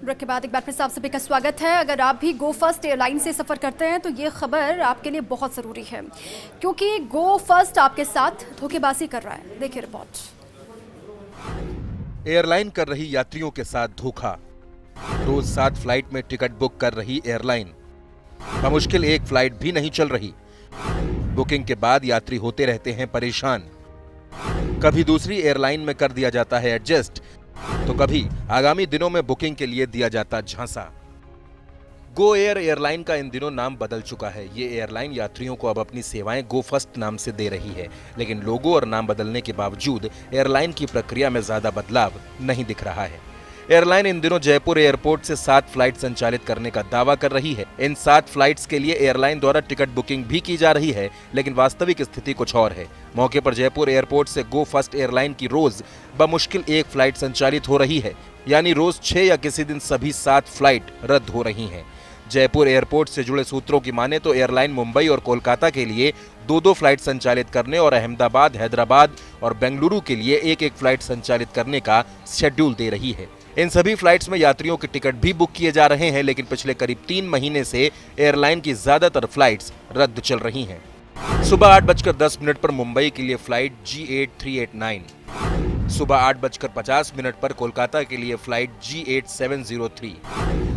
Break के बाद एक बार फिर से आप सभी का स्वागत है। अगर आप भी गो फर्स्ट एयरलाइन से सफ़र करते हैं तो ये खबर आपके लिए बहुत ज़रूरी है, क्योंकि गो फर्स्ट आपके साथ धोखेबाजी कर रहा है। देखिए रिपोर्ट। एयरलाइन कर रही यात्रियों के साथ धोखा। रोज 7 फ्लाइट में टिकट बुक कर रही एयरलाइन, बमुश्किल एक फ्लाइट भी नहीं चल रही। बुकिंग के बाद यात्री होते रहते हैं परेशान। कभी दूसरी एयरलाइन में कर दिया जाता है एडजस्ट, तो कभी आगामी दिनों में बुकिंग के लिए दिया जाता झांसा। गो एयर एयरलाइन का इन दिनों नाम बदल चुका है। ये एयरलाइन यात्रियों को अब अपनी सेवाएं गो फर्स्ट नाम से दे रही है, लेकिन लोगो और नाम बदलने के बावजूद एयरलाइन की प्रक्रिया में ज्यादा बदलाव नहीं दिख रहा है। एयरलाइन इन दिनों जयपुर एयरपोर्ट से 7 फ्लाइट संचालित करने का दावा कर रही है। इन 7 फ्लाइट्स के लिए एयरलाइन द्वारा टिकट बुकिंग भी की जा रही है, लेकिन वास्तविक स्थिति कुछ और है। मौके पर जयपुर एयरपोर्ट से गो फर्स्ट एयरलाइन की रोज बमुश्किल एक फ्लाइट संचालित हो रही है, यानी रोज 6 या किसी दिन सभी 7 फ्लाइट रद्द हो रही हैं। जयपुर एयरपोर्ट से जुड़े सूत्रों की माने तो एयरलाइन मुंबई और कोलकाता के लिए 2-2 फ्लाइट संचालित करने और अहमदाबाद, हैदराबाद और बेंगलुरु के लिए एक फ्लाइट संचालित करने का शेड्यूल दे रही है। इन सभी फ्लाइट्स में यात्रियों के टिकट भी बुक किए जा रहे हैं, लेकिन पिछले करीब 3 महीने से एयरलाइन की ज्यादातर फ्लाइट्स रद्द चल रही हैं। सुबह 8:10 पर मुंबई के लिए फ्लाइट G8389, सुबह 8:50 पर कोलकाता के लिए फ्लाइट G8703,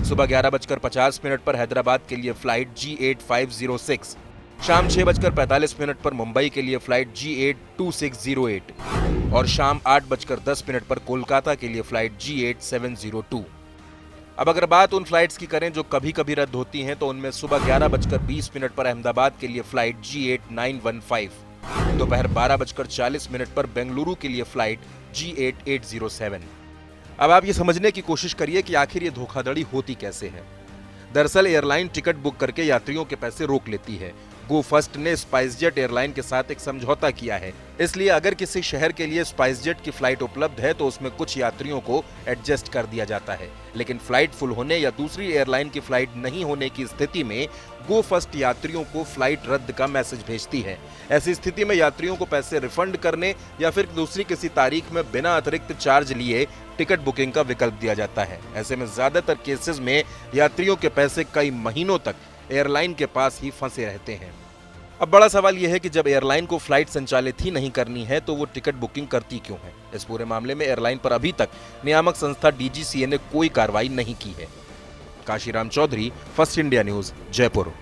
सुबह 11:50 पर हैदराबाद के लिए फ्लाइट G8506, शाम 6:45 पर मुंबई के लिए फ्लाइट G82608 और शाम 8:10 पर कोलकाता के लिए फ्लाइट G8702। अब अगर बात उन फ्लाइट्स की करें जो कभी कभी रद्द होती हैं, तो उनमें सुबह 11:20 पर अहमदाबाद के लिए फ्लाइट G8915, दोपहर 12:40 पर बेंगलुरु के लिए फ्लाइट G8807। अब आप ये समझने की कोशिश करिए कि आखिर ये धोखाधड़ी होती कैसे है। दरअसल एयरलाइन टिकट बुक करके यात्रियों के पैसे रोक लेती है। गो फर्स्ट ने स्पाइसजेट एयरलाइन के साथ एक समझौता किया है, इसलिए अगर किसी शहर के लिए स्पाइसजेट की फ्लाइट उपलब्ध है तो उसमें कुछ यात्रियों को एडजस्ट कर दिया जाता है, लेकिन फ्लाइट फुल होने या दूसरी एयरलाइन की फ्लाइट नहीं होने की स्थिति में गो फर्स्ट यात्रियों को फ्लाइट रद्द का मैसेज भेजती है। ऐसी स्थिति में यात्रियों को पैसे रिफंड करने या फिर दूसरी किसी तारीख में बिना अतिरिक्त चार्ज लिए टिकट बुकिंग का विकल्प दिया जाता है। ऐसे में ज्यादातर केसेस में यात्रियों के पैसे कई महीनों तक एयरलाइन के पास ही फंसे रहते हैं। अब बड़ा सवाल यह है कि जब एयरलाइन को फ्लाइट संचालित ही नहीं करनी है तो वो टिकट बुकिंग करती क्यों है। इस पूरे मामले में एयरलाइन पर अभी तक नियामक संस्था DGCA ने कोई कार्रवाई नहीं की है। Kashiram Chaudhary, first India news, Jaipur.